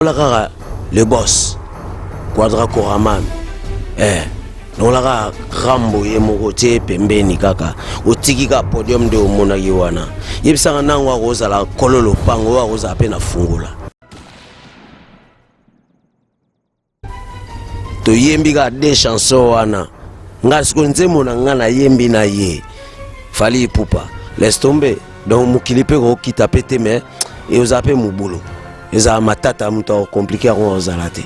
Le boss, Quadra Koraman, non la Rambo et Mogote, Pembeni Kaka, au Tigika podium de Monagiwana. Yepsanga Nangwa Rosa la Kololo Pango Rosa Pena Fungula. To Yembiga de chansons wana. Ngaskonze Monangana Yembi na ye. Fali Poupa. Laisse tomber. Donc Mukilipe qui t'a pété mais et aux appels mon boulot. Les amatata m'ont compliqué à Zalate.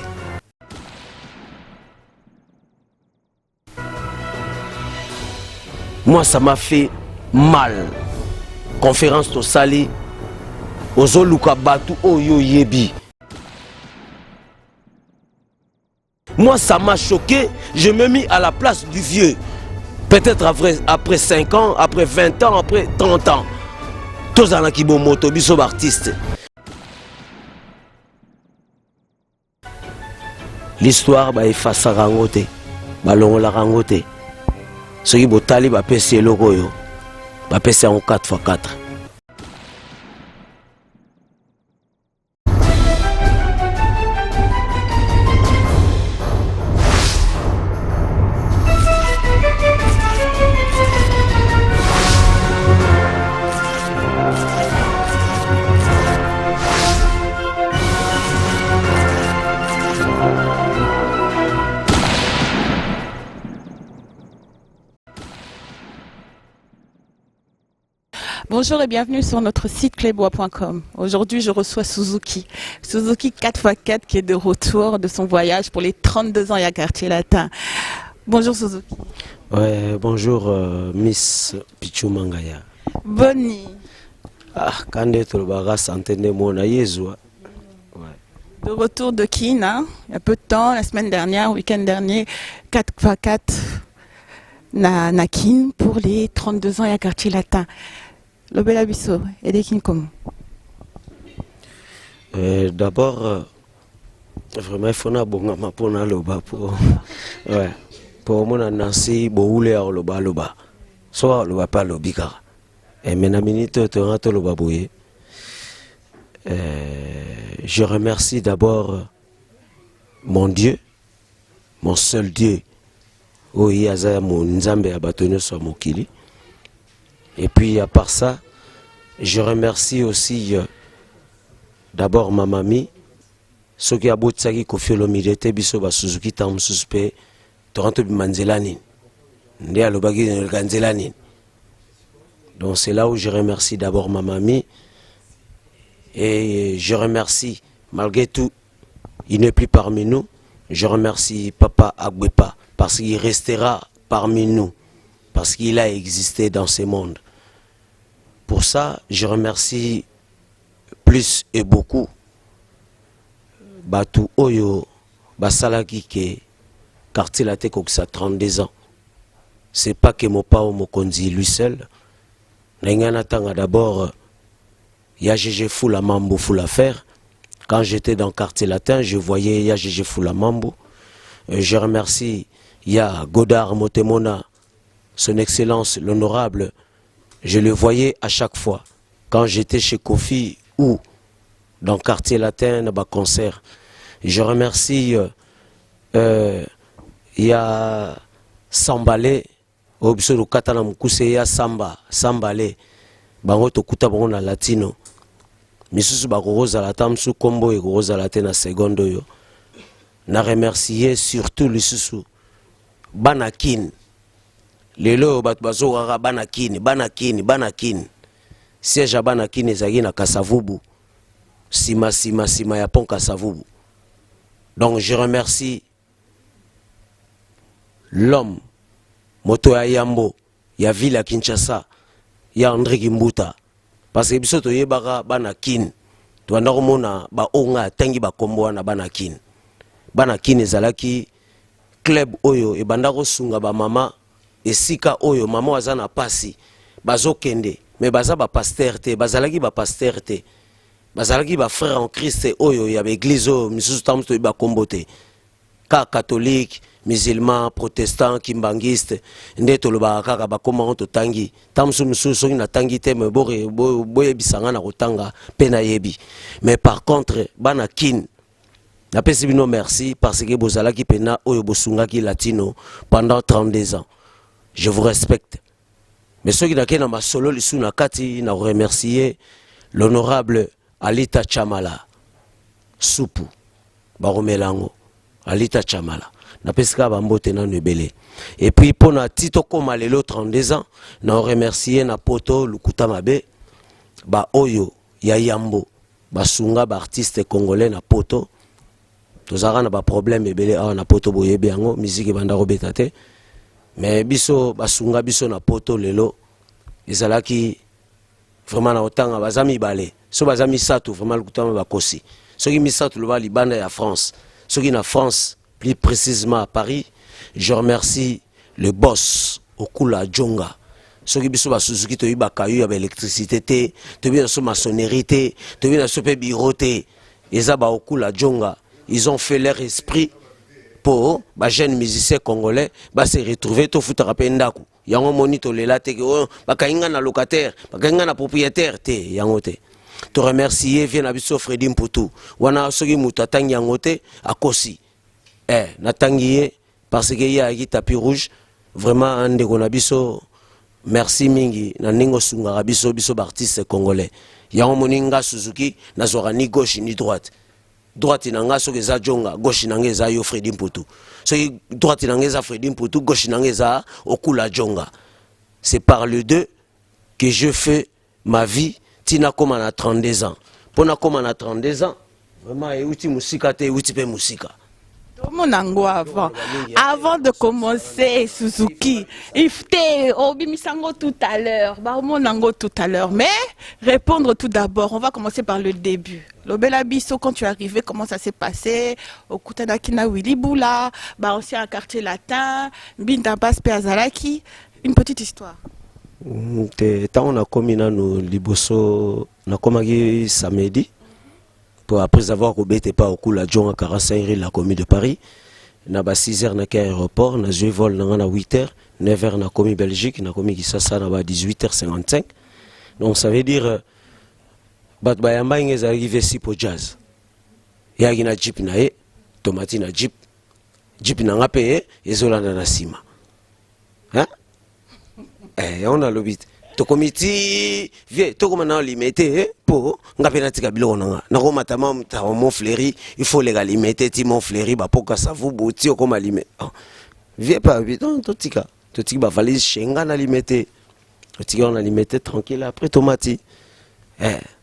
Moi, ça m'a fait mal. Conférence au Sali, aux Oluka Batu, Oyo Yebi. Moi, ça m'a choqué. Je me mis à la place du vieux. Peut-être après 5 ans, après 20 ans, après 30 ans. Tous en akibo moto, biso artiste. L'histoire va effacer rangote, balongo la rangote. Ce qui botali va passer logo yo, va passer en 4x4. Bonjour et bienvenue sur notre site clébois.com. Aujourd'hui, je reçois Suzuki. Suzuki 4x4 qui est de retour de son voyage pour les 32 ans à Quartier Latin. Bonjour Suzuki. Ouais, bonjour Miss Pichu Mangaya. Bonnie. Ah, quand est-ce que s'entendait mon aïezoua? De retour de Kin, hein? Il y a peu de temps, la semaine dernière, week-end dernier, 4x4 na Kin pour les 32 ans à Quartier Latin. Le bel abisso, et des Kin comment? D'abord, vraiment, il faut que je pour le bas pour mon Nancy, Boule à loba. Soit le bas pas le bicard. Et maintenant, tu rentres le baboué. Je remercie d'abord mon Dieu, mon seul Dieu. Oui, Aza mon Nzambe abatonu sur Mokili. Et puis à part ça, je remercie aussi d'abord ma mamie, ce qui a beau tsaki kofiolo milité biso ba Suzuki tam suspect, Toronto Manzelani. Ndia lo bagi Ganzelani. Donc c'est là où je remercie d'abord ma mamie. Et je remercie, malgré tout, il n'est plus parmi nous. Je remercie Papa Agbepa parce qu'il restera parmi nous, parce qu'il a existé dans ce monde. Pour ça, je remercie plus et beaucoup Batu Oyo, Basalaki ke quartier la Tekoksa 32 ans. C'est pas que mon papa Mokonzi lui seul. N'enganatanga d'abord. Yagege Foula Mambo Foula Faire. Quand j'étais dans le quartier latin, je voyais Yagege Foula Mambo. Je remercie Ya Godard Motemona, son excellence, l'honorable. Je le voyais à chaque fois. Quand j'étais chez Kofi ou dans le quartier latin, dans le concert. Je remercie Ya Sambale, Obisoro Katana Mukuse Ya Sambale, Bangoto Kuta Bangona Latino. Misusu Bakoroza la Tamsu Kombo et Goroza la Tena Secondo yo. Na remercié surtout le Susu. Banakin. Lelo Batbazora Banakin. Siège à Banakin ezagi na Kasavubu. Sima ya pont Kasavubu. Donc je remercie l'homme, Moto ya Yambo, ya Ville à Kinshasa, ya André Kimbuta. Parce que biso toyebaka Banakin, to normona ba onga tangi ba kombo na Banakin. Banakin ezalaki club oyo e bandako sunga ba mama esika oyo mama wazana pasi bazokende mais baza ba pasteur te bazalaki ba pasteur te bazalaki ba frère en Christ oyo ya église oyo misusu tamu to ba kombo te ka catholique musulman protestant kimbangiste nde toloba kaka bakoma to tangi tamsu mususu na tangi te me boye bisanga na kotanga pena yebi mais par contre Banakin napesi bino merci parce que bozalaki pena oyo bosungaki latino pendant 32 ans. Je vous respecte. Mais ceux qui n'ont pas solo lisu na kati na remercier l'honorable Alita Chamala Supu Baromelango Alita Chamala na pesika bambote na nebele. Et puis pour na tito koma lelo 32 ans na remercier na poto Lukuta Mabe ba oyo ya Yambo basunga ba artiste congolais na poto tozara na ba problème ebele awa na poto boyebe yango musique banda robeta te. Mais biso basunga biso na poto lelo ezalaki vraiment na otanga bazami balé so bazami sato vraiment Lukuta bakosi soki misato loba libanda ya France soki na France plus précisément à Paris. Je remercie le boss Okula Djonga. Soki biso ba Suzuki to yiba kayu ya électricité te to bien so maçonnerie te to bien so pe bureau te eza ba Okula Djonga. Ils ont fait leur esprit pour ba jeunes musiciens congolais ba se retrouver to futa rapendako yango monito lela te ko ba kainga na locataire ba kainga na propriétaire te yango te. To remercier vient abiso Fredi Mputu wana soki mutu atangi yango te akosi natangi parce que y a un tapis rouge vraiment ande kona biso merci mingi na ningo sunga biso artiste congolais yango moninga Suzuki na zora ni gauche ni droite nanga soki za Djonga gauche nanga za yo Fredi Mputu soki droite nanga za Fredi Mputu gauche nanga za Okula Djonga. C'est par le deux que je fais ma vie tina comme à 32 ans pour na comme à 32 ans vraiment euti musika te euti pe musika. Avant de commencer, Suzuki, il faut Obimisango tout à l'heure, Baromonango tout à l'heure, mais répondre tout d'abord. On va commencer par le début. Lobela Bisso, quand tu es arrivé, comment ça s'est passé? Au Kutanakina Willy Boula, aussi un quartier latin, Binda Bas Peazalaki. Une petite histoire. Tant on a commis dans Liboso, on a commis samedi. Pour après avoir rebêté pas au coup la Djonga 45 la commune de Paris na ba 6h na aéroport na joué vol na 8h 9h na commis Belgique na commis Kisasa na ba 18h55 donc ça veut dire bat bayamba ingeza arrivé si pour jazz ya gina jeep na e tomati na jeep na ngape ezolanda na sima hein on a l'obit to comité vie to comme na limité pour ngapena tika biloko nanga na ko matama ta mon fleuri il faut les limiter ti mon fleuri ba poka ça vous boti comme limité vie pas non to tika ba valise chenga na limité to tika on a limité tranquille après tomati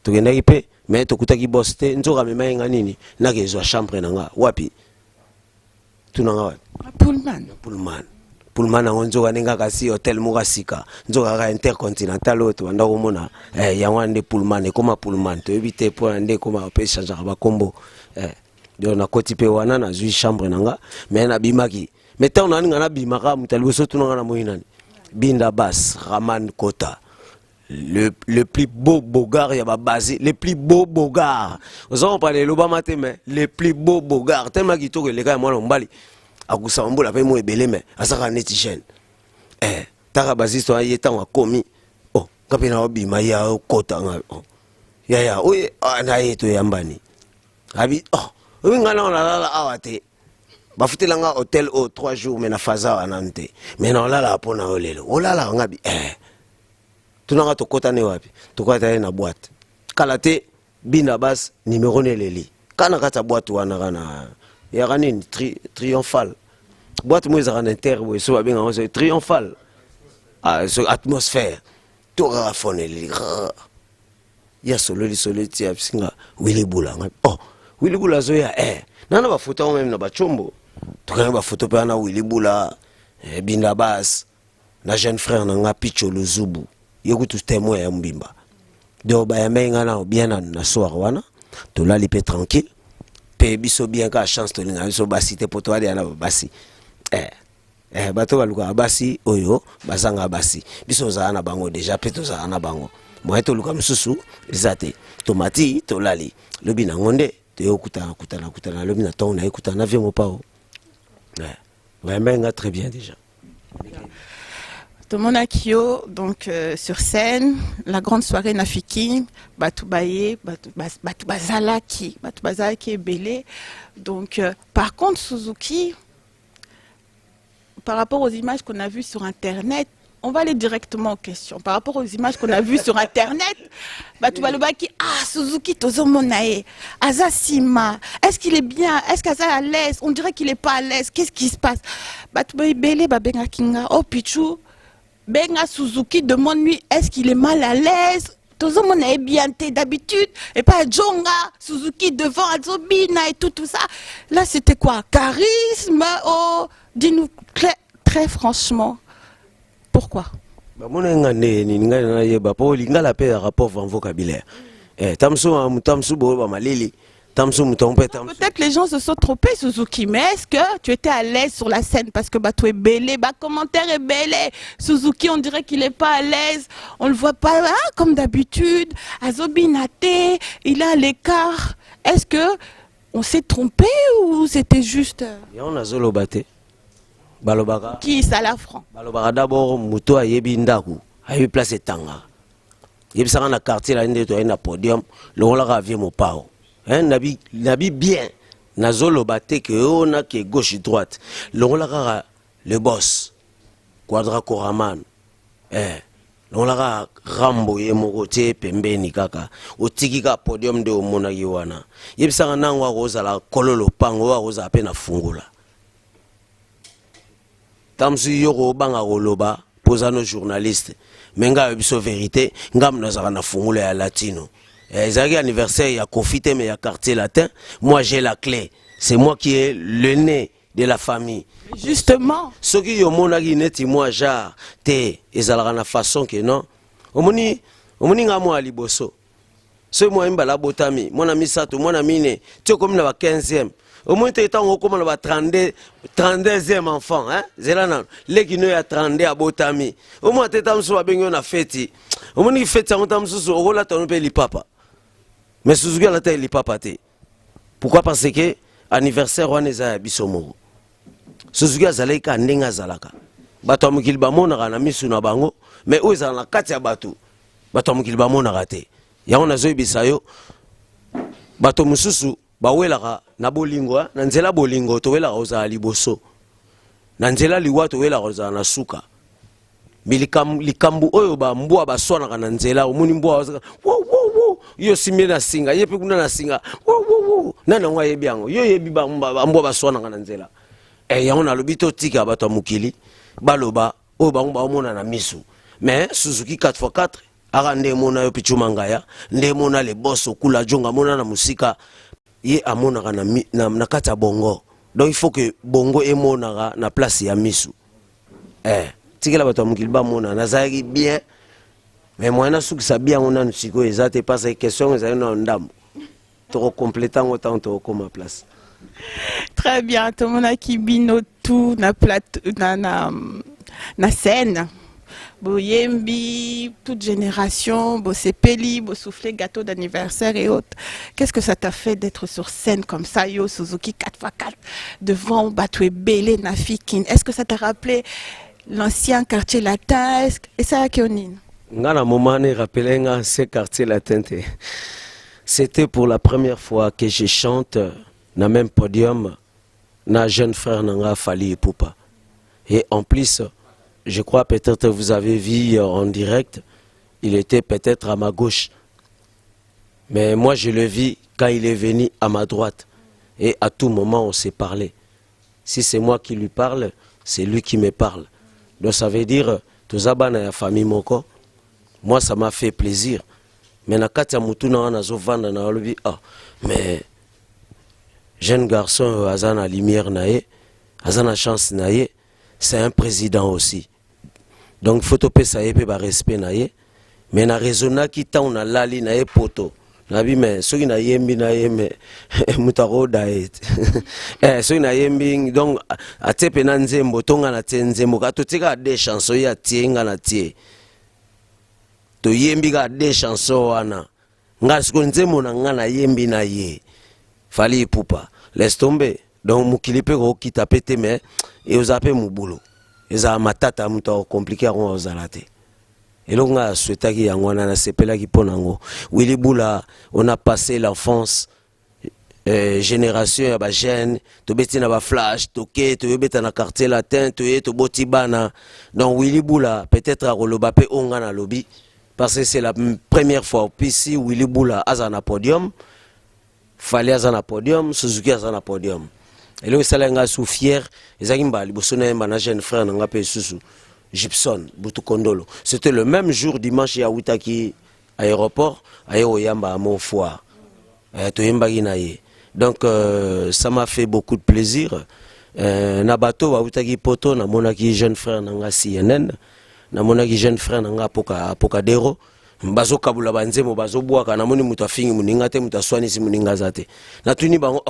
to genda ipe mais to kutaki boste nzoka mema nga nini na kezo chambre nanga wapi tunanga Pullman na nzoka ninga kasi hotel mukasika nzoka ka intercontinental oto banda komona yango ande Pullman ekoma Pullman to ebite po ande koma pe changer ba kombo donc na koti pe wana na zui chambre nanga mais na bimaki mais tant na ninga na bimaka mutaliboso tunanga na moyinani Binda Bas Raman Kota le plus beau bogard ya ba basé les plus beaux bogards aux on parler l'Obama mais les plus beaux bogards tellement ki to le ka mwana mbali akusambola pe mo ebele me asaka neti jeune taka bazito ayeta wa komi kapena obima ya kota nga ya oye na yeto yambani abi ngana on la awate bafutela nga hôtel 3 jours mais na faza anante mais na lala pona olelo olala ngabi tunanga to kota ne wapi to kota na boîte kalate Binda Bas numéro neleli kana kata boîte wana kana ya kanini triomphal boîte moi za inter bo so ba benga so triomphal so atmosphère to rafone li ya solo ti absinga Willy Boula Willy Boula zo ya nana ba photo même na ba chombo to kana ba photo pa na Willy Boula Binda Bas na jeune frère na nga Picho Luzubu yokutu témoin ya mbimba do ba ya menga na bien na soir wana to la lipe tranquille pe biso bien ka chance to linga biso basi te poto ali ana basi bato baluka basi oyo bazanga basi biso za na bango déjà pe to za na bango moi to luka msusu ezate tomati to lali lobi na ngonde te okutana lobi na to na ekutana na viens mo pao vraiment nga très bien déjà Tomonakio, donc sur scène, la grande soirée Nafiki, Batoubaye, Batubazalaki est belé. Donc, par contre, Suzuki, par rapport aux images qu'on a vues sur Internet, on va aller directement aux questions. Par rapport aux images qu'on a vues sur Internet, Batubalobaki, Suzuki Tozomonae, Azasima, est-ce qu'il est bien? Est-ce qu'Aza est à l'aise? On dirait qu'il n'est pas à l'aise. Qu'est-ce qui se passe? Batubaye Bele, Babenga Kinga, oh Pichou, Benga Suzuki demande-lui, est-ce qu'il est mal à l'aise? Tozomonae bien d'habitude, et pas Jonga, Suzuki devant Azobina et tout ça. Là, c'était quoi? Charisme? Oh, dis-nous très franchement. Pourquoi? Peut-être les gens se sont trompés, Suzuki, mais est-ce que tu étais à l'aise sur la scène? Parce que tu es belé, commentaire est belé. Suzuki, on dirait qu'il n'est pas à l'aise. On ne le voit pas comme d'habitude. Azobinate, il est à l'écart. Est-ce que on s'est trompé ou c'était juste... Qui Salafran? Balobaka d'abord muto ayebi ndaku ayebi place etanga yebisaka na quartier la ndeto na podium longolaka avie mopao nabi bien nazoloba te ke ona ke gauche droite longolaka le boss Quadra Koraman longolaka Rambo ye moko te pembeni kaka otiki ka podium de omonaki wana yebisaka nango akozala kololo pango akozala pe na fungula tamsu yoko banga koloba posa nos journalistes menga biso vérité ngam nazaka na fungula ya latino ezaki anniversaire ya Kofite mais ya quartier latin, moi j'ai la clé, c'est moi qui ai le nez de la famille. Justement ce qui yo monaki neti moi genre te ezalaka na façon que non omoni nga moi liboso ce moi mbala botami mona misato mona mine tu comme na 15e. Au moins, tu es en train de 32e enfant. Zélana, les qui nous a 32 à Botami. Au moins, tu es en train de fête. Au moins, tu fais en train de papa. Mais Suzuki a la papa. Pourquoi? Parce que anniversaire, on est à Bissomoro. Suzuki a zalé ka nenga zalaka. Bato mukil bamona na misu na bango. Mais où est la katia bato? Bato mukil bamona rate. Ya on a zoé bisayo. Bato mususu. Bawelaka na bolingo na nzela bolingo to wela oza liboso na nzela liwa to wela oza na suka likambu oyo ba mbwa baswana na nzela omuni mbwa wo yo simye na singa yepe kuna na singa wo nana ngwa yebi yango yo yebi ba mbwa baswana na nzela yango na lobito tika bato mukili baloba oyo bango ba omona na misu mais Suzuki 4x4 aka nde mona yo Pichu Mangaya nde mona le boss okula jonga mona na musika ye amonaka na kati ya bongo. Donc il faut que bongo emonaka na place ya misu. Tikela bato mukili ba mona nazaki bien. Mais moi na sukisa bien on a siko ezate pas ces questions ezali na ndam. To complétant autant to comme place. Très bien, tout le monde a qui bino tout na plateau na scène. Bo yembi, toute génération, bo sepeli, bo souffler gâteau d'anniversaire et autres. Qu'est-ce que ça t'a fait d'être sur scène comme ça, yo Suzuki 4x4, devant Batoué Belé, Nafikin? Est-ce que ça t'a rappelé l'ancien quartier latin? Et ça, Kionine? Ngana moment ne rappelé l'ancien quartier latin. C'était pour la première fois que je chante dans le même podium, na jeune frère Nanga Fali Poupa. Et en plus, je crois peut-être vous avez vu en direct, il était peut-être à ma gauche. Mais moi je le vis quand il est venu à ma droite. Et à tout moment on s'est parlé. Si c'est moi qui lui parle, c'est lui qui me parle. Donc ça veut dire, tous la famille moko, moi ça m'a fait plaisir. Mais na katia mutuna na zovanda na lobi mais jeune garçon azana lumière nae, azana chance nae, c'est un président aussi. Donc, il faut que ça ait un respect. Mais na raisonna qui t'a on a lali na poto. Nabi mais ceux qui na yembi na yeme mutaro daet. Ceux qui na yembi donc a tepe na nzembo tonga na tenzembo kato tika des chansons ya tienga na tie. To yembi ga des chansons wana. Nga siko nzembo na nga na yembi na ye. Fali Poupa. Laisse tomber. Donc mukilipe ko kita pete mais et ozape mubulu. eza matata muto compliqué on ozalate. Et là on a souhaité qu'il y a un sepela qui pon nango. Willy Bula, on a passé l'enfance génération ya ba jeune, to beti na ba flash, toke, to beta na quartier latin, to boti bana. Donc Willy Bula peut-être à Roloba pe onga na lobby parce que c'est la première fois puis si Willy Bula a un podium, fallait a un podium, Suzuki a un podium. Et là ça nga sou fier, ezakimba liboso na mba na jeune frère nga pe susu Gibson Butu Kondolo. C'était le même jour dimanche ya Witaki aéroport, aye oyamba mo foire. To yembagi na ye. Donc ça m'a fait beaucoup de plaisir. Nabato wa Witaki poto na monaki jeune frère nga CNN, na monaki jeune frère nga Pokadero. Bazo kabula banzemo bazo bwaka na moni muta fingi muninga te muta swani si muninga zate. Na tuni bango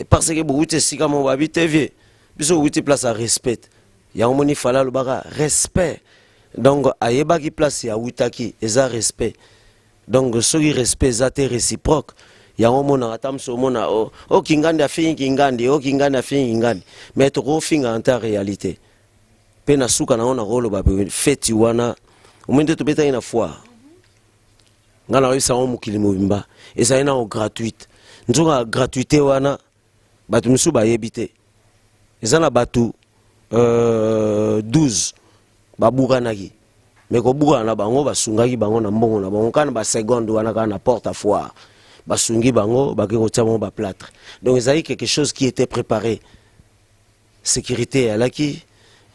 parce que bouite sika mo babite vie. Biso bouite place à respect. Ya moni fala lo baka respect. Donc ayeba ki place ya Witaki eza respect. Donc soki respect zate réciproque. Ya mona atamso mona kingandi afingi kingandi kingandi afingi kingandi. Mais to finga en ta réalité. Pena suka na ona rolo ba feti wana. Omende to beta ina foire. Ngana wisa o mukili mobimba eza ina o gratuite nzonga gratuité wana batu musu ba yebite eza na batu 12 babukanaki mais ko buka na bango basungaki bango na mbongo na bango kana ba seconde wana kana porte à foire basungi bango bakeko tia bango ba plâtre. Donc ezali quelque chose qui était préparé, sécurité alaki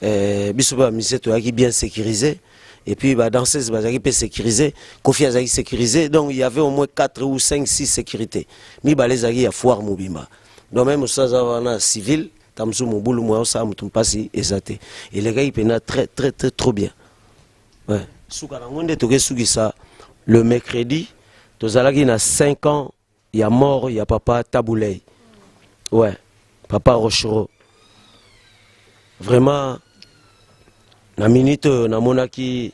biso ba miseto yaki bien sécurisé. Et puis, bah, danseuse, bah, peut sécuriser, Kofi Azaki sécurisé, donc il y avait au moins 4 ou 5, 6 sécurités. Mi balez à foire mobima. Donc même ça, ça civil, tamsou mon boulot, moi, ça, mouton passi, exacté. Et les gars, ils peuvent très, très, très, trop bien. Ouais. Soukarangonde, toke souki ça, le mercredi, tozalaki na 5 ans, il y a mort, il y a papa Taboulay. Ouais, papa Rochero. Vraiment, na minute na monaki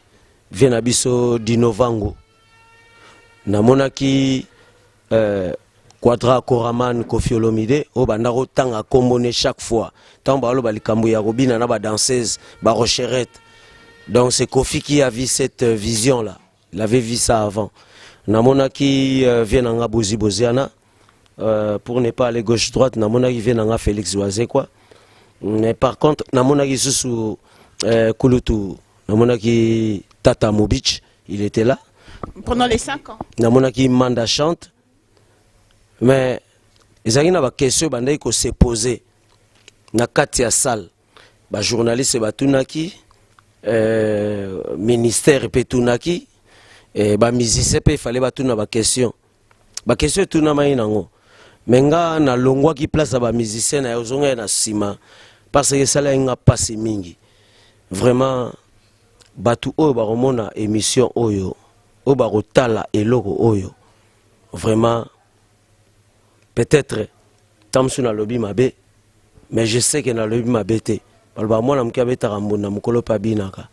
vient biso d'inovango na monaki Quadra Koraman Kofi Olomide o bandako tanga kombone chaque fois tant balo balikambo ya robina na ba danseuse ba rocherette. Donc c'est Kofi qui a vu cette vision là, il avait vu ça avant. Na monaki vient nga Bozi Boziana pour ne pas aller gauche droite, na monaki vient nga Félix Oazé quoi. Mais par contre na monaki sous Kulutu, Namonaki Tata Mobich, il était là. Pendant les 5 ans. Namonaki Manda chante. Mais ils ont une question qui s'est posée. Na Katia Sal, ba journaliste batunaki, ministère petunaki, ba musicien il fallait batuna ba question. Ba question tuna mai nango. Menga na longwa ki place ba musicien na yozonga na sima parce que ça là nga passe mingi. Vraiment batu oyo baromona émission oyo oyo barotala eloko oyo vraiment peut-être tamsu na lobi mabe mais je sais que na lobi mabe te balba mona mki abetaka mbunda mukolo pa binaka.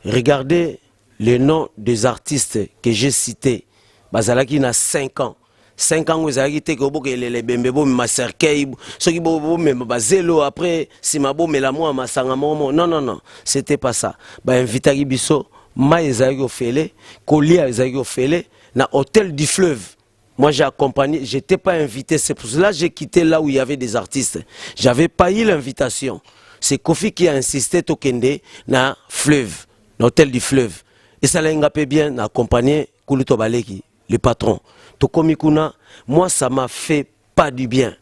Regardez les noms des artistes que j'ai cités bazalaki na 5 ans. 5 ans vous avez été que vous les bembebo ma cercueil ceux qui bobo même bazelo après si ma bo mais la moi ma sanga momo non c'était pas ça ba invitaki biso ma ezaki ofele kolia ezaki ofele na hôtel du fleuve. Moi j'ai accompagné, j'étais pas invité, c'est pour cela que j'ai quitté là où il y avait des artistes. J'avais pas eu l'invitation. C'est Kofi qui a insisté au Kende na fleuve, l'hôtel du fleuve. Et ça l'a ngapé bien accompagné Kuluto Baleki, le patron. Tokomikuna, moi ça m'a fait pas du bien.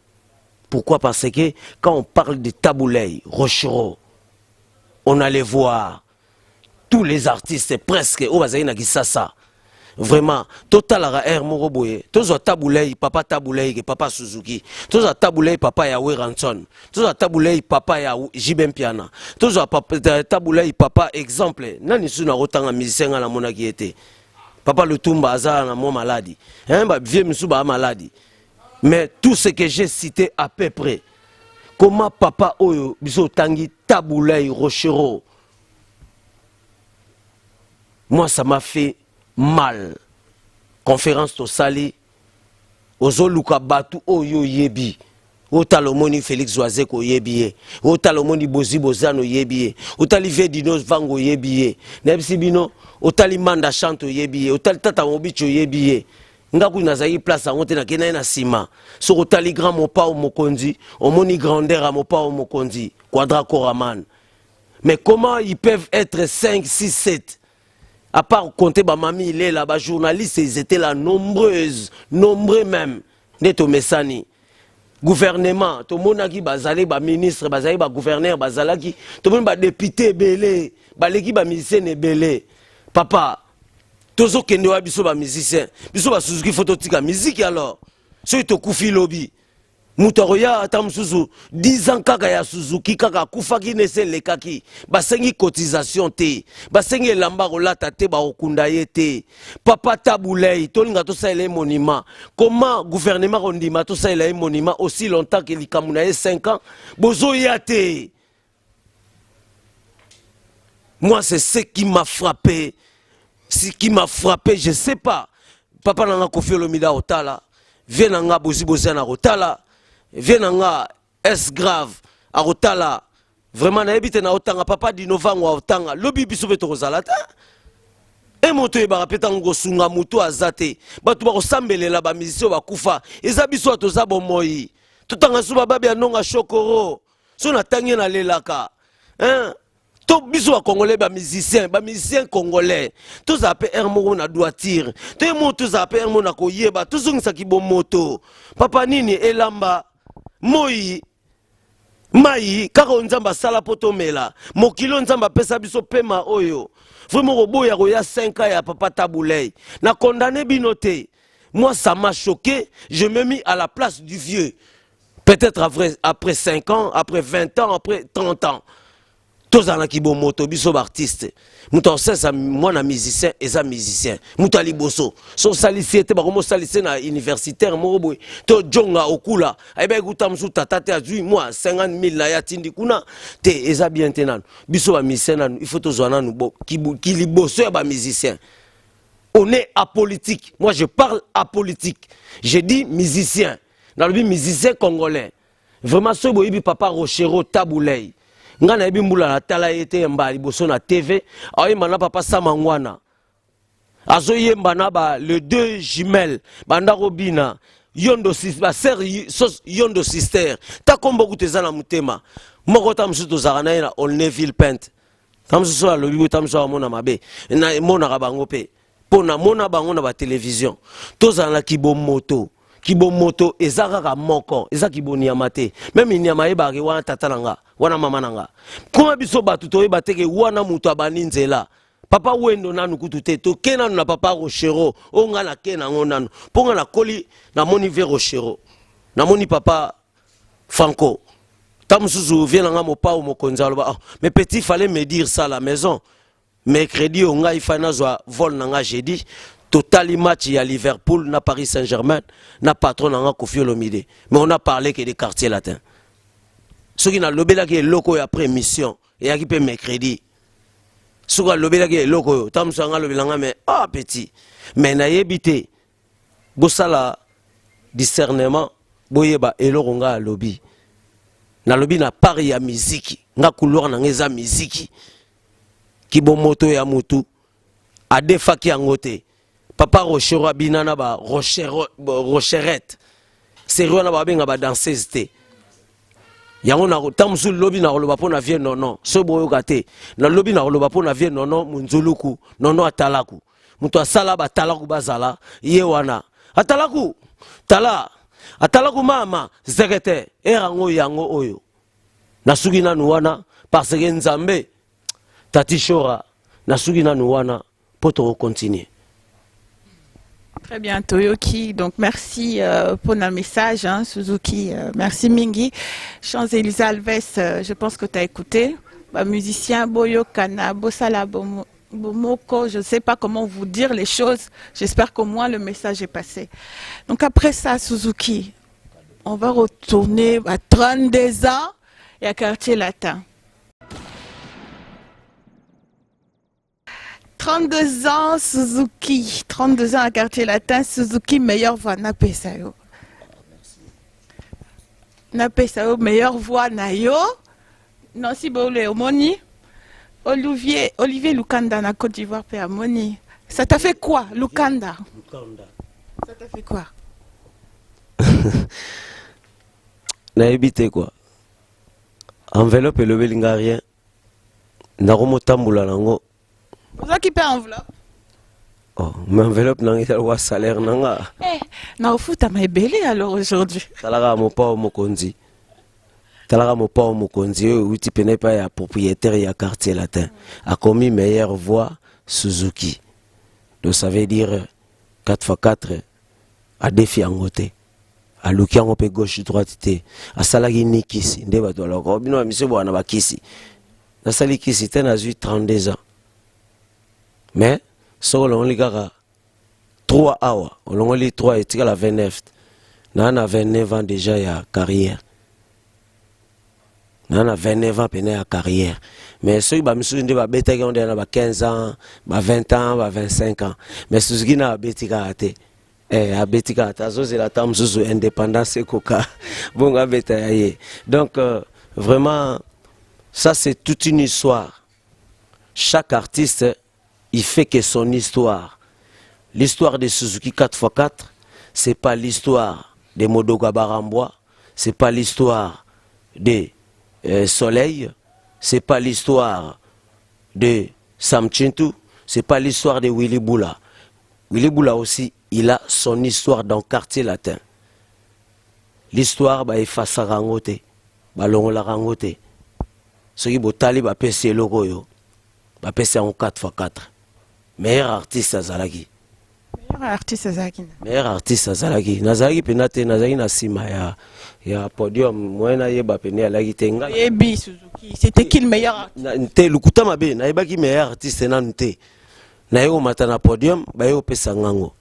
Pourquoi? Parce que quand on parle de Taboulay, Rochero, on allait voir tous les artistes presque au Bazaïna Gisasa. Vraiment, total à air Moroboye, tous à Taboulay, papa Taboulay, papa Suzuki, tous à Taboulay, papa Yahweh Ranson, tous à Taboulay, papa Yahweh Jibem Piana, tous à Taboulay, papa exemple, nani suna rotanga musicien à la monaki était. Papa le Tumba Azar na mon maladie. Hein, bah, vieux Moussouba maladie. Mais tout ce que j'ai cité à peu près, comment papa Oyo, Biso Tangi, Taboulay, Rochero, moi ça m'a fait mal. Conférence to Sali, Ozoluka Batu Oyo Yebi, Otala omoni Félix Oazeko yebiye. Otala omoni Bozi Bozano yebiye. Otali Vedino Vango yebiye. Nebisi bino otali Manda Chanto yebiye. Otali Tata Mobicho yebiye. Ngaku nazali place ango te na kena na sima. So otali grand mopa o mokonzi, omoni grandeur à mopa o mokonzi, Quadra Koraman. Mais comment ils peuvent être 5, 6, 7? À part compter ba mami il est là, ba journalistes ils étaient là nombreux même. Neto Messani. Gouvernement, tout le monde qui bazali ba ministre, bazali ba gouverneur, bazalaki, tout le monde ba député belé, ba l'équipe ba musicien belé. Papa, tozo kende wa biso ba musicien, biso ba Suzuki phototika musique alors. So to kufi lobby. Mutoroya atam suzu 10 ans kaka ya Suzuki kaka kufaki nese lekaki basengi cotisation te basengi lamba rolata te ba okunda yete papa tabulei tolinga to saela monument comment gouvernement rondima to saela monument aussi longtemps que likamuna 5 ans bozo yate. Moi c'est ce qui m'a frappé, je sais pas papa nanga Koffi Olomide otala venanga Bozi Bozana otala venanga est grave a otala vraiment na ebite na otanga papa di novango otanga lobi biso beto kozalata e moto e barapeta ngo sunga muto azate batu ba kosambelela ba musicien ba kufa eza biso atoza bomoi tutanga suba babi anonga shokoro so na tangi na lelaka hein to biso ba congolais ba musicien congolais to zape ermo na doiture te moto zape ermo na koyeba to zungisa kibomoto papa nini elamba moi mai kaka nzamba sala poto mela mokilo nzamba pesa biso pema oyo vraiment roboya roya 5 ans ya papa Tabulei na condamné binoté. Moi ça m'a choqué, je me mis à la place du vieux, peut-être après 5 ans, après 20 ans, après 30 ans. Tous en akibo moto biso artiste muto sesa mwana musicien eza musicien mutali boso so salicité ba komo salicé na universitaire morobo to jonga okula ayeba ekuta musu tata te azui moi 50 000 na ya tindi kuna te eza bien tenano biso ba musicien nanu il faut to zwana nu bo ki liboso ya ba musicien. On est apolitique, moi je parle apolitique, je dis musicien dans le musicien congolais vraiment so boyibi papa Rochero Tabulei ngana ebi mbula na tala ete mbali boso na TV ayemba na papa Samangwana azo yemba na ba le 2 jumelles banda robina yondo sister ba sœur yondo sister ta kombo kuteza na mutema moko ta msuto zakana na Olneville Pente tam so la lobi tam so mona mabe na mona ka bango pe pona mona bango na ba télévision tozana kibomoto ezaka ka moko ezaki boniama te même inyama ebaki wana tata nanga wana mama nanga kuma biso batu toyeba teke wana mutu abani nzela papa wendo nanu kutu te to kenanu na papa Rochero onga na kena ngo nanu ponga na koli na moni ve Rochero na moni papa Franco tamsuzu vient nga mopa o mokonza loba mais petit fallait me dire ça à la maison mercredi onga ifana zo vol nanga jeudi total match à Liverpool, na Paris Saint-Germain, na patron na Koffi Olomide. Mais on a parlé que des quartiers latins. Ceux qui n'ont pas qui est loco après mission, et qui peut mercredi. Ceux qui n'ont pas qui est loco, tam sanga lobelanga mais ah petit. Mais na yebité, bosala discernement, boyeba eloronga lobby. Na lobby na Paris ya musique, nga couloir na ngeza musique. Ki bon moto ya mutu, a defaki angote. Papa Rochero abinana ba Rocherette. C'est roi ba benga ba danseuse te. Yango na tamsu lobi na loba pona vie nono. So boyo kate. Na lobi na loba pona vie nono munzuluku, nono atalaku. Mutu asala ba talaku bazala ye wana. Atalaku. Atalaku mama zekete erango yango oyo. Nasugi nanu wana parce que Nzambe Tati Shora nasugi nanu wana poto continuer. Très bien, Toyoki. Donc, merci pour le message, hein, Suzuki. Merci, Mingi. Champs-Élysées Alves, je pense que tu as écouté. Musicien, Boyo Kana, Bosala Bomoko, je ne sais pas comment vous dire les choses. J'espère qu'au moins le message est passé. Donc, après ça, Suzuki, on va retourner à 32 ans et à Quartier Latin. 32 ans, Suzuki. 32 ans à Quartier Latin, Suzuki, meilleur Vana Pesayo. napesa yo meilleure voix na yo Nancy Baoulé omoni Olivier Lukanda na Côte d'Ivoire pe amoni. Ça t'a fait quoi Lukanda? Ça t'a fait quoi? Nayebi te quoi. Enveloppe elobelinga rien. Nakomotambula nango. Vous qui paie enveloppe? Oh, mais enveloppe nanga wa salaire nanga. Eh, na ofuta maebele alors aujourd'hui. Talaka mopa mokonzi. Talaka mopa mokonzi uti pene pa ya propriétaire ya quartier latin. A commis meilleure voix Suzuki. Donc ça veut dire 4x4 à défi en côté. A luki yango pe gauche droite te. A salaki ni kisi nde bato aloko bino monsieur bwana ba kisi. Na sali kisi te na 32 ans. Mais so on li kaka 3 hours, on li 3 et tika la 29. Na 29 ans déjà ya carrière. Na 29 ans pene ya carrière. Mais ceux ba misu nde ba beta ki on na ba 15 ans, ba 20 ans, ba 25 ans. Mais Suzuki na betika ate. A betika tazo c'est la tam sous indépendance koka bonga beta yaye. Donc vraiment ça c'est toute une histoire. Chaque artiste il fait que son histoire. L'histoire de Suzuki 4x4, c'est pas l'histoire de Modoga Barambois, c'est pas l'histoire de Soleil, c'est pas l'histoire de Sam Chintu, c'est pas l'histoire de Willy Boula. Willy Boula aussi, il a son histoire dans le quartier latin. L'histoire, bah, il fait ça rangote, bah, l'on la rangote. Ce qui est tali, bah, PC logo yo, bah, PC en 4x4. Meilleur artiste à Zalagi. Meilleur artiste à Zalagi. Meilleur artiste à Zalagi. Nazalagi penate, Nazalagi na sima ya podium. Moi na yeba pene alagi tenga. Yebi Suzuki. C'était qui le meilleur artiste? Nte lukuta mabe. Na yeba ki meilleur artiste na nte. Na yego matana podium, ba yego pesa ngango.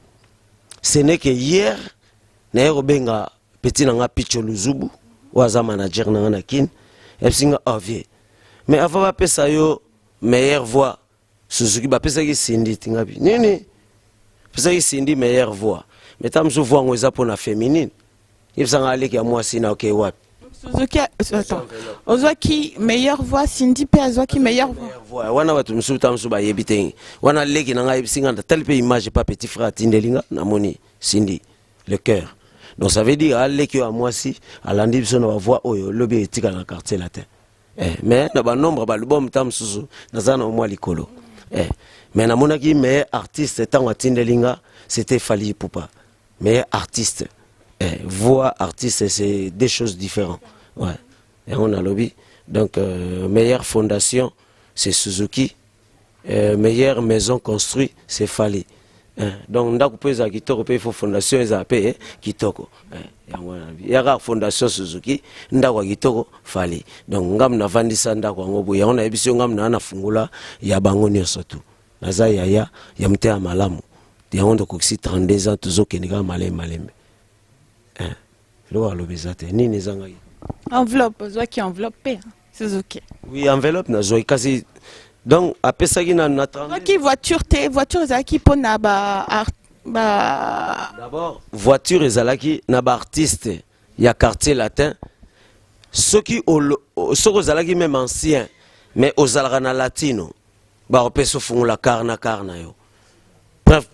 Ce n'est que hier, na yego benga petit nanga Picho Luzubu, waza manager nanga na kin, epsinga avie. Mais avant ba pesa yo meilleure voix. Suzuki ba pesa ki Cindy tingabi. Nini? Pesa ki Cindy meilleure voix. Mais tam so voix ngoza pour la féminine. Il s'en allait que moi sina OK wapi. Suzuki attends. Ozwaki meilleure voix Cindy pe azwaki meilleure voix. Wana watu msu tam so ba yebitengi. Wana leki nanga yebsinga tel pe image pas petit frère Tindelinga na moni Cindy le cœur. Donc ça veut dire leki à moi si alandi biso na voix oyo lobi etika na quartier latin. Mais na ba nombre ba lubom tam susu na zana au moins likolo. Mais na monaki meilleur artiste tant Tindelinga c'était Fally Ipupa. Meilleur artiste. Voix artiste c'est deux choses différentes. Ouais. Et on a lobby. Donc meilleure fondation c'est Suzuki. Meilleure maison construite c'est Fally. Donc ndako pesa kitoko pe fo fondation eza pe kitoko. Yaka fondation Suzuki ndako kitoko Fally. Donc ngam na vandisa ndako ngobo ya ona ebiso ngam na anafungula ya bango nyonso tu. Naza ya mte malamu. Ya ondo koksi 32 ans tuzo kenika malembe. Lo alobezate nini zanga yi. Enveloppe, ozwa ki enveloppe Suzuki. Oui, enveloppe na zo kasi. Donc apesa ki na 30. Qui voiture ezalaki po na D'abord, voiture ezalaki na ba artiste ya quartier latin. Ceux qui ezalaki même ancien mais ozalaka na latino. Ba opeso fungula karna yo. Preuve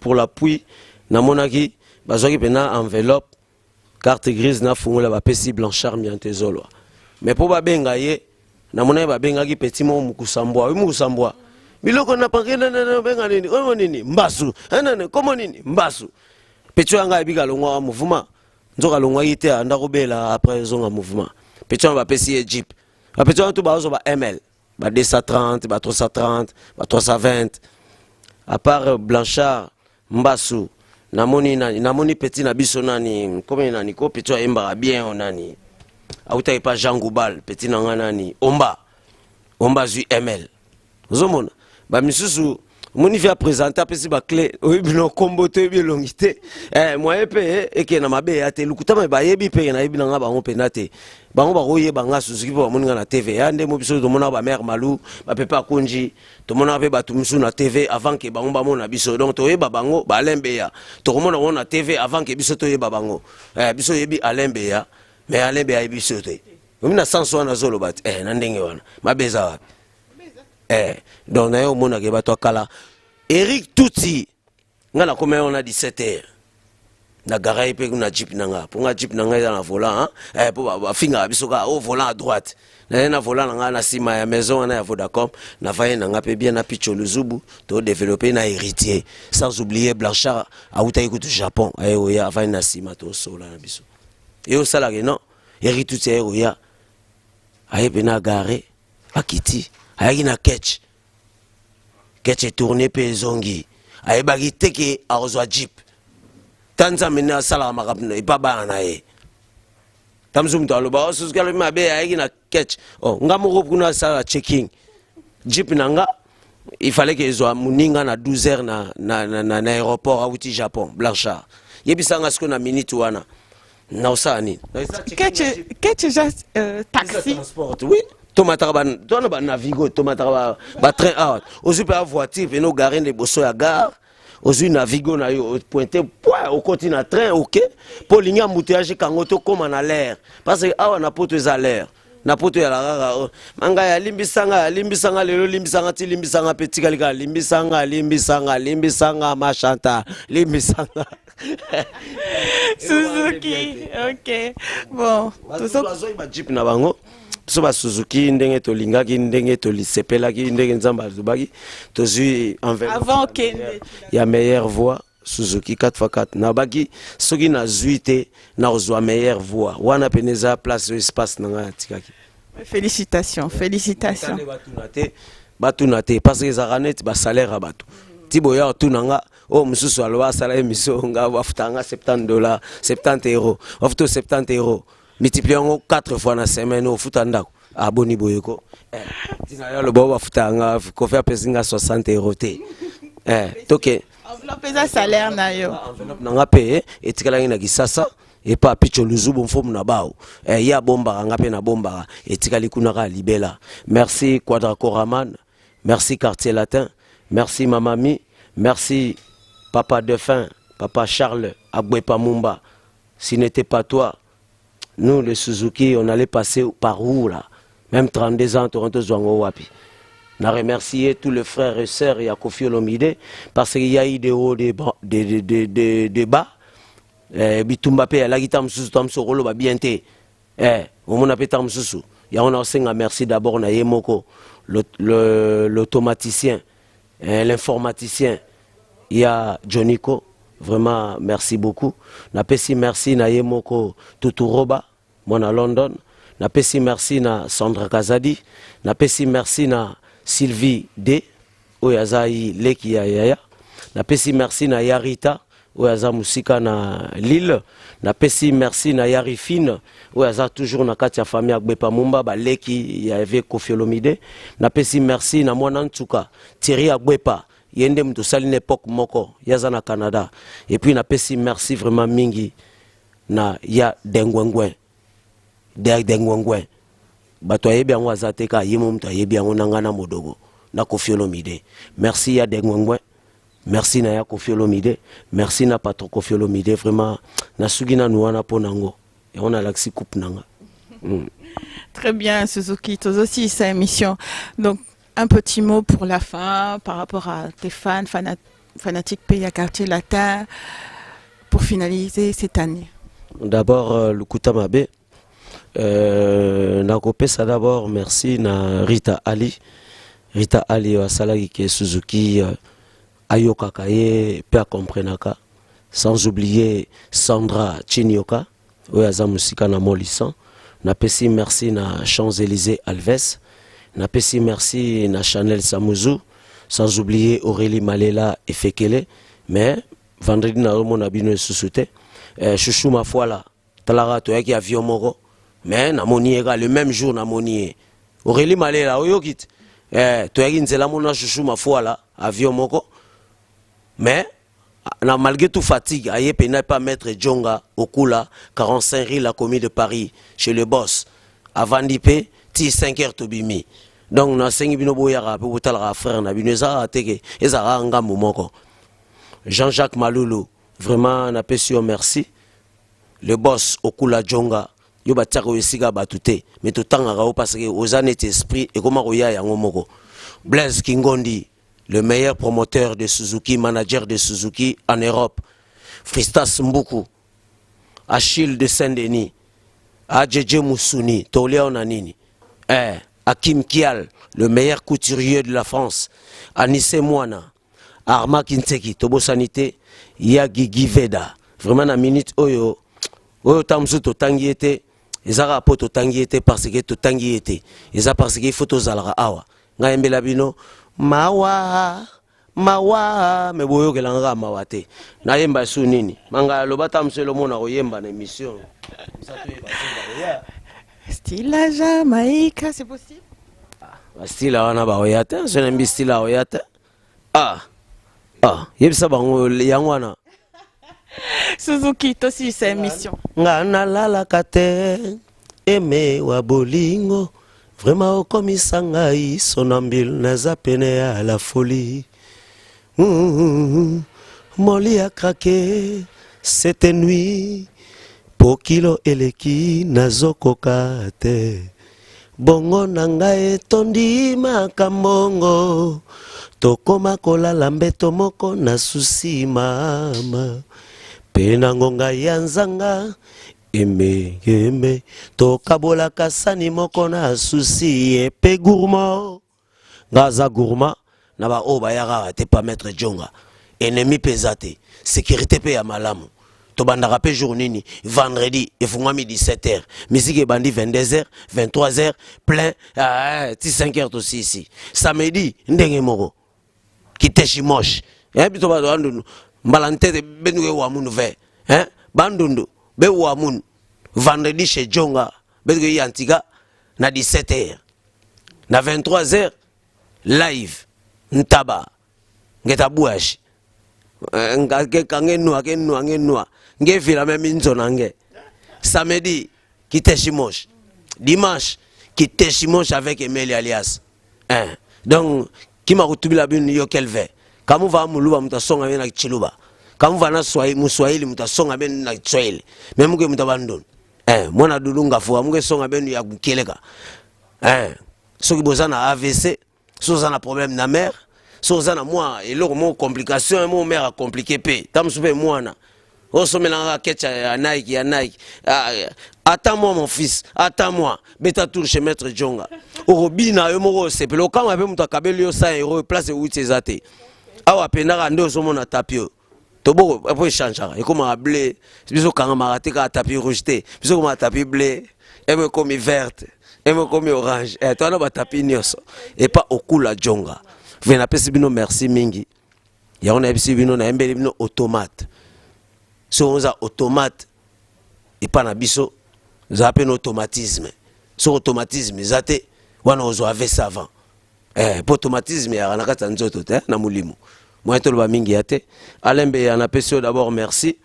pour l'appui na monaki bazwaki pena enveloppe carte grise na fungula ba pesi Blanchard Miantezolo. Mais pour ba benga ye na mona ba benga ki petit mo mukusambwa biloko na pangena na benga nini komo nini mbasu nani komo nini mbasu pecho anga ebika longwa wa mouvement nzoka longwa yite anda kobela après zonga mouvement pecho ba pesi Egypte ba pecho to ba zo ba ML ba 230 ba 330 ba 320 à part Blanchard mbasu namoni petit na biso nani comme nani ko pecho emba bien nani auta pas Jean Goubal petit nanga nani omba zu ML ozomona ba misusu moni fait présenter apesi ba clé oyebi no kombo to yebi longité moyen pe eke na mabe ya te lukuta ma ba yebi pe na yebi na bango pe na te bango ba roye banga Suzuki ba moni na TV ande mo biso to mona ba mère Malou ba pepa kunji to mona pe ba tumsu na TV avant que bango ba mona biso donc to yeba bango ba lembe ya to mona na TV avant que biso to yeba bango biso yebi alembe ya mais alembe ya biso te na sanso na zolo bat na ndenge wana mabeza donc na yo mona ke bato kala Eric Touti nga na komé on a 17h na garay pe na jeep nanga pour nga jeep nanga na volant pour ba finga bisoka au volant à droite na volant nanga na sima ya maison na ya Vodacom na vaye nanga pe bien na picho luzubu to développer na héritier sans oublier Blanchard a utai ku Japon ayo ya vaye na sima to sola na biso et au salarié non Eric Touti ayo ya aye pe na garé akiti ayaki na ketch est tourné pe zongi aye bagi teke arozwa jeep tanza mena sala makapna ipa bana ye tamzum to aloba Suzuki alo mabe ayaki na ketch ngamoko kuna sala checking jeep nanga il fallait que ezwa muninga na 12h na aéroport auti Japon Blanchard yebisanga siko na minute wana na osani ketch just taxi transport oui tomata ba navigo tomata ba train out ozu pa voiture veno garer de bosso ya gare ozu navigo na yo pointer point au côté na train OK pour ligne embouteillage kango to comme na l'air parce que awa na poto za l'air na poto ya la rara manga ya limbisanga lelo limbisanga ti limbisanga petit kalika limbisanga machanta limbisanga Suzuki OK bon tout ça ba jeep na bango so ba Suzuki ndenge to lingaki ndenge to lisepelaki ndenge nzamba azubaki to zui avant que ya meilleure voix Suzuki 4x4 na baki soki na zuite na ozwa meilleure voix wana peneza place espace nanga tikaki félicitations batunate parce que zaranet ba salaire à bato tiboya tunanga mususu aloba sala émission nga bafutanga $70 €70 ofto €70 multipliant 4 fois na semaine au futandako aboni boyeko tina yo le boba futanga ko faire pesinga €60 te toke enveloppe za salaire na yo enveloppe nanga pe etikala na kisasa et pas picho luzubu mfomu na bao ya bomba nga pe na bomba etikali kuna ka libela merci Quadracoraman merci Quartier Latin merci Mamami merci Papa Defin Papa Charles Agbepa Mumba si n'était pas toi nous, les Suzuki, on allait passer par où là? Même 32 ans, Toronto Zwango Wapi. On a remercié tous les frères et sœurs et à Kofi Olomide parce qu'il y a eu des hauts, des bas. Bitumba pe la guitare msusu tam so rolo ba bien te. On a pété msusu. Ya on a aussi un merci d'abord na Yemoko, l'automaticien, l'informaticien. Il y a Joniko. Vraiment, merci beaucoup. Na pesi merci na Yemoko Tuturoba, mon à London. Na pesi merci na Sandra Kazadi. Na pesi merci na Sylvie D. Oyazai Leki Yaya. Na pesi merci na Yarita. Oyaza Musika na Lille. Na pesi merci na Yarifine. Oyaza toujours na Katia famille Agbepa Mumba. Ba Leki Yave Kofi Olomide. Na pesi merci na Mwanantuka. Thierry Agbepa. Yende mtu sali n'époque moko yaza na Canada et puis na pesi merci vraiment mingi na ya dengwengwe bato yebi yango azate ka yimo mtu yebi yango nangana modogo na Kofi Olomide merci ya dengwengwe merci na ya Kofi Olomide merci na patron Kofi Olomide vraiment na sugina nuana ponango et on a l'axi coupe nanga Très bien Suzuki toi aussi sa émission donc un petit mot pour la fin par rapport à tes fans, fanatiques Pays à Quartier Latin, pour finaliser cette année. D'abord, le Koutamabe. Nakopesa d'abord, merci na Rita Ali. Rita Ali, Asalagi qui est Suzuki, Ayoka Kaye, Père Comprenaka. Sans oublier Sandra Chinyoka, Oyaza Musika na Molissan. Napesi merci na Champs-Élysées Alves. Napesi merci na Chanel Samouzu, sans oublier Aurélie Malela et Fekele. Mais vendredi na mon abino susute. Chouchou ma foi là, talara to yaki avion moro. Mais na moni le même jour na moni. Aurélie Malela oyokit. To yaki nzela mona chouchou ma foi là. avion moko mais malgré tout fatigue aye pena pas mettre Djonga Okula 45 rue la commune de Paris chez le boss avant d'IP ti 5 heures tobimi donc na sengi bino boyara pe botala frère na bino za teke ezara ngambo moko Jean-Jacques Maloulou vraiment na pesio merci le boss Okula Djonga yo batiako esiga batute mais tout temps ngao parce que ozane esprit et comment roya yango moko Blaise Kingondi le meilleur promoteur de Suzuki, manager de Suzuki en Europe. Fristas Mbuku, Achille de Saint-Denis, Adjeje Moussouni, Tolia Onanini, Hakim Kial, le meilleur couturier de la France, Anisse Mouana, Arma Kinteki, Tobo Sanité, Yagigi Veda. Vraiment, la minute, Oyo Tamsu Totangi était, Ezara Po Totangi était parce que Totangi était, Ezara parce qu'il faut Tozalara Awa. Ngaembe Labino, mawa me boyo kelanga mawate na yemba su nini manga lobata mselo mona koyemba na émission style à Jamaïque, c'est possible? style wana ba oyate je n'aime style à oyate yebisa bango yangwana Suzuki aussi c'est émission ngana lala kate eme wa bolingo vraiment okomisa ngai sonambile naza pene ya la folie moli a craqué cette nuit po kilo eleki nazokoka te bongo na ngai etondi makambongo tokoma kolala mbeto moko na susi mama pe na ngonga ya nzanga eme tokabola kasani moko na susi epe gourmand ngaza gourmand na ba o bayaka te pas mettre Djonga ennemi pesate sécurité pe ya malamu to bandaka pe journée vendredi efungami 17h musique bandi 22h 23h plein 5h to ici samedi ndenge moko kiteshi moche bito ba bandundu mbalantete benuwe wa munu ve bandundu be wa munu vendredi chez Djonga beto yantiga na 17h na 23h live ntaba ngeta buashi ngake kangenwa nge vila même nzonange samedi kiteshi moche dimanche kiteshi moche avec Emile alias donc kima kutubila binu yo kelve kamu va muluba mutasonga bena chiluba kamu va na Swahili mutasonga bena na Swahili même que mutabandon mwana dulunga fo amuke songa benu ya keleka soki bozana AVC sozana problème na mère sozana moi eloko mo complication mo mère a compliqué pe tamsupe mwana osomelanga kecha ya Nike attends-moi mon fils attends-moi beta tour chez maître Djonga orobina yo moko sepelo kama pe mutakabeli yo 100 € place uti ezate awa pendaka ndo somona tapio tobo après changer et comme à blé biso kanga maraté ka tapis rouge té biso comme tapis blé et me comme verte et me comme orange et toi na ba tapis nyoso et pas Okula Djonga vena pesi bino merci mingi ya on a bisi bino na embeli bino automate so on a automate et pas na biso za pe no automatisme so automatisme zate wana ozo ave savant pour automatisme ya na kata nzoto te na mulimo moi to ba mingi yate alembe ya na pesio d'abord merci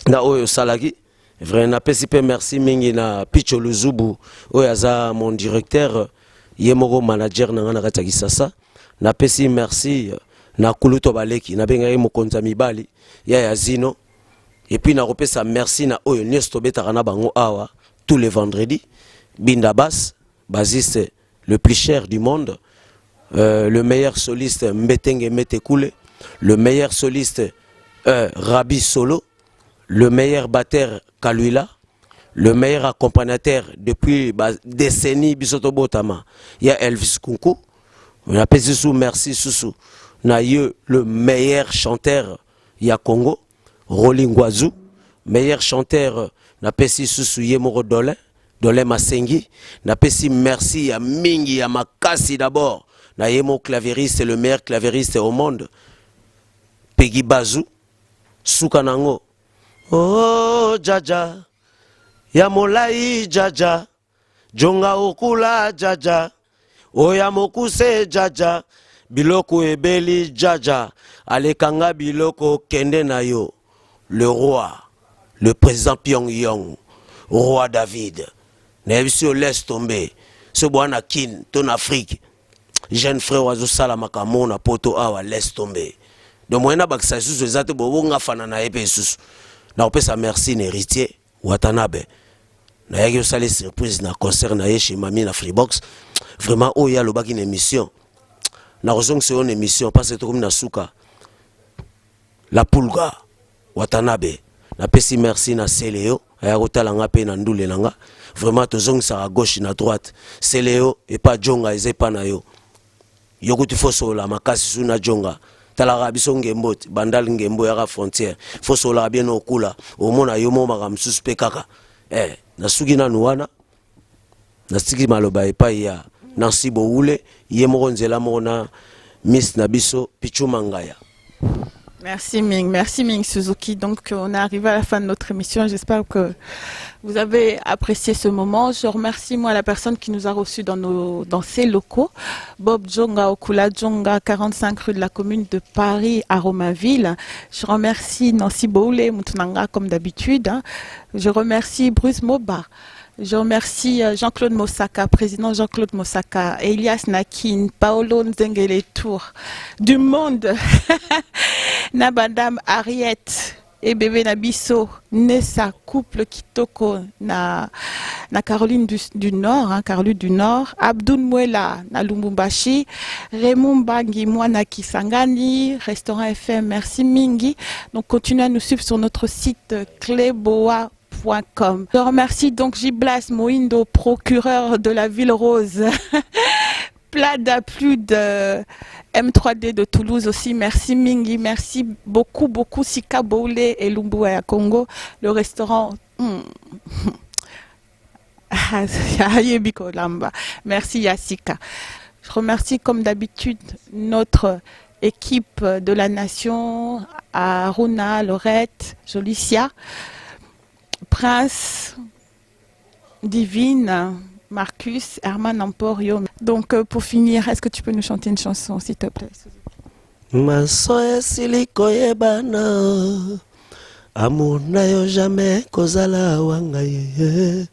na oyo salaki vrai na pesi pe merci mingi na Picho Luzubu oyo aza mon directeur yemoko manager na ngana kata kisasa na pesi merci na Kuluto Baleki na benga ye mokonza mibali ya Zino et puis na repesa merci na oyo nesto betaka na bango awa tous les vendredis Binda Bass basiste le plus cher du monde le meilleur soliste Mbetenge Metekule, le meilleur soliste Rabi Solo, le meilleur batteur Kaluila, le meilleur accompagnateur depuis décennies Bisoto Botama, il y a Elvis Kunku, on appelle sous merci Soussou, na le meilleur chanteur il y a Congo, Rolling Guazou, meilleur chanteur na pesi Soussou Yemoro Dolin, Dolin Masengi, na pesi merci à Mingi à Makasi d'abord. Naïmo clavieriste, le meilleur clavieriste au monde. Peggy Bazou, Soukanango. Oh, Jaja. Yamolai, Jaja. Djonga Okula, Jaja. Oh, Yamokuse, Jaja. biloko ebeli jaja alekanga biloko kende na yo le roi le président Pyongyang roi David Nebisio laisse tomber ce boana kin ton Afrique jeune frère wazo sala makambo na poto awa laisse tomber donc moi na bakisa susu ezate bobo ngafana na epe susu na opesa merci na héritier Watanabe na yaki osali surprise na concert na ye chez Mami na Freebox vraiment oh ya lobaki une émission na raison que c'est une émission parce que comme na suka la pulga Watanabe na pesi merci na Seleo aya kotala nga pe na ndule nanga vraiment tozong sa à gauche na droite Seleo et pas Jonga eze pa na yo yokuti fosola makasi suna Jonga talaka biso ngembo bandal ngembo ya frontière fosola bien okula omona yo mo makam suspect kaka na suki na nuana na siki maloba epai ya Nancy Boule ye moko nzela moko na Miss Nabiso Pichu Mangaya. Merci Ming Suzuki. Donc on est arrivé à la fin de notre émission. J'espère que vous avez apprécié ce moment. Je remercie moi la personne qui nous a reçus dans ces locaux. Bob Jonga Okula Jonga, 45 rue de la commune de Paris à Romainville. Je remercie Nancy Boule Moutunanga comme d'habitude. Je remercie Bruce Moba. Je remercie Jean-Claude Mosaka, président Jean-Claude Mosaka, Elias Nakin, Paolo Nzengele Tour, du monde, Nabadam Ariette et bébé Nabiso, Nessa, couple Kitoko, na Caroline du Nord, Caroline du Nord, Abdoun Mwela, na Lumumbashi, Raymond Bangi, Mwana Kisangani, Restaurant FM, merci Mingi. Donc continuez à nous suivre sur notre site cléboa.com. Je remercie donc Giblas Moindo, procureur de la Ville Rose. Plada plus de M3D de Toulouse aussi. Merci Mingi, merci beaucoup Sika Boule et Lumbuaya Congo. Le restaurant merci Yassika. Je remercie comme d'habitude notre équipe de la nation, Aruna, Laurette, Jolicia, Prince, Divine, Marcus, Herman Emporio. Donc pour finir, est-ce que tu peux nous chanter une chanson s'il te plaît? Masoya siliko yebana Amuna yo jamais kozala wangaye